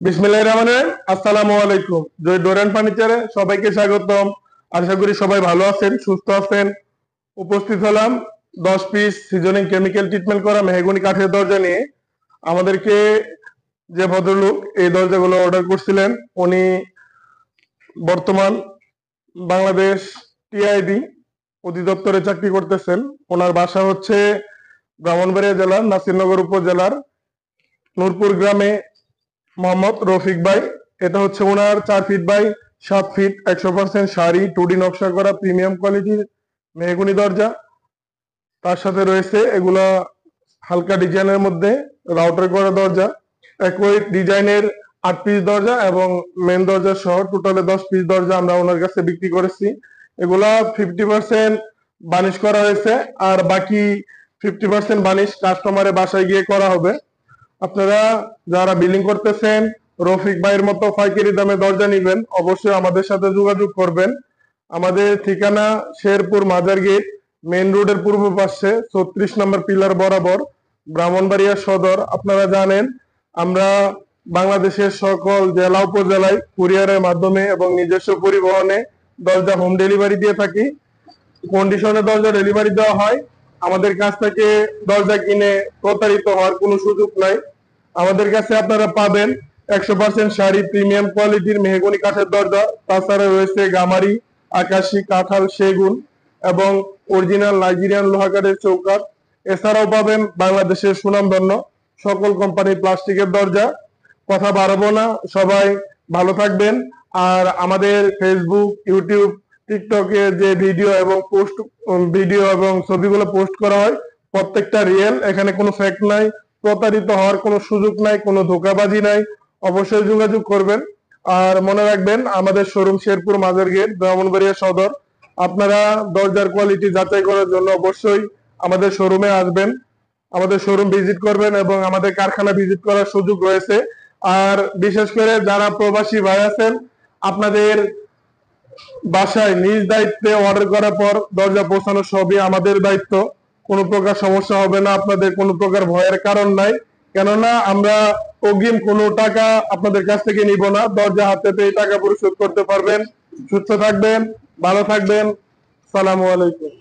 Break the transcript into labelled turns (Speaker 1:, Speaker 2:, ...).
Speaker 1: বিসমিল্লাহির রহমানির রহিম। আসসালামু আলাইকুম। জয় ডোরেন ফার্নিচারে সবাইকে স্বাগতম। আশা করি সবাই ভালো আছেন, সুস্থ আছেন। উপস্থিত হলাম 10 পিস সিজনিং কেমিক্যাল ট্রিটমেন্ট করা মেহগনি কাঠের দরজা নিয়ে। আমাদেরকে যে ভদ্রলোক এই দরজাগুলো অর্ডার করছিলেন, উনি বর্তমান বাংলাদেশ টিআইবি অধিদপ্তরে চাকরি করতেছেন। ওনার বাসা হচ্ছে ব্রাহ্মণবাড়িয়া জেলার নাসিরনগর উপজেলার নূরপুর গ্রামে। মোহাম্মদ রফিক ভাই, এটা হচ্ছে ওনার 4 feet by 7 feet 100% sari 2D নকশা করা প্রিমিয়াম কোয়ালিটির মেহগনি দরজা। তার সাথে রয়েছে এগুলা হালকা ডিজাইনের মধ্যে রাউটার করা দরজা, একই ডিজাইনের 8 পিস দরজা এবং মেন দরজা সহ টোটালে 10 পিস দরজা আমরা ওনার কাছে বিক্রি করেছি। এগুলা 50% বানিশ করা হয়েছে, আর বাকি 50% বানিশ কাস্টমারের বাসায় গিয়ে করা হবে। আপনারা যারা বিলিং করতেছেন, রফিক ভাইয়ের মতো পাইকারি দামে দরজা নিবেন, অবশ্যই আমাদের সাথে যোগাযোগ করবেন। আমাদের ঠিকানা শেরপুর মাজার গেট, মেইন রোডের পূর্ব পাশে 36 নম্বর পিলার বরাবর, ব্রাহ্মণবাড়িয়া সদর। আপনারা জানেন আমরা বাংলাদেশের সকল জেলা উপজেলায় কুরিয়ারের মাধ্যমে এবং নিজস্ব পরিবহনে দরজা হোম ডেলিভারি দিয়ে থাকি। কন্ডিশনে দরজা ডেলিভারি দেওয়া হয়। আমাদের কাছ থেকে দরজা কিনে প্রতারিত হওয়ার কোনো সুযোগ নাই। আমাদের কাছে আপনারা পাবেন 100% শাড়ি প্রিমিয়াম কোয়ালিটির মেহগনি কাঠের দরজা, তাছাড়া রয়েছে গামারি, আকাশি, কাঁঠাল, সেগুন এবং অরিজিনাল নাইজেরিয়ান লোহা কাঠের চৌকাঠ। এছাড়াও পাবেন বাংলাদেশের সুনামধন্য সকল কোম্পানির প্লাস্টিকের দরজা। কথা বাড়াবো না, সবাই ভালো থাকবেন। আর আমাদের ফেসবুক, ইউটিউব, টিকটকে যে ভিডিও এবং ছবিগুলো পোস্ট করা হয় প্রত্যেকটা রিয়েল, এখানে কোনো ফ্যাক্ট নাই, প্রতারিত হওয়ার কোনো সুযোগ নাই, কোনো ধোঁকাবাজি নাই। অবশ্যই যোগাযোগ করবেন। আর মনে রাখবেন আমাদের শোরুম শেরপুর মাজার গেট, ব্রাহ্মণবাড়িয়া সদর। আপনারা দরজার কোয়ালিটি যাচাই করার জন্য অবশ্যই আমাদের শোরুমে আসবেন, আমাদের শোরুম ভিজিট করবেন এবং আমাদের কারখানা ভিজিট করার সুযোগ রয়েছে। আর বিশেষ করে যারা প্রবাসী ভাই আছেন, আপনাদের বাসায় নিজ দায়িত্বে অর্ডার করার পর দরজা পৌঁছানো সবই আমাদের দায়িত্ব। কোনো প্রকার সমস্যা হবে না, আপনাদের কোনো প্রকার ভয়ের কারণ নাই। কেননা আমরা অগ্রিম কোনো টাকা আপনাদের কাছ থেকে নিব না, দরজা হাতে পেয়ে টাকা পরিশোধ করতে পারবেন। সুস্থ থাকবেন, ভালো থাকবেন। সালামু আলাইকুম।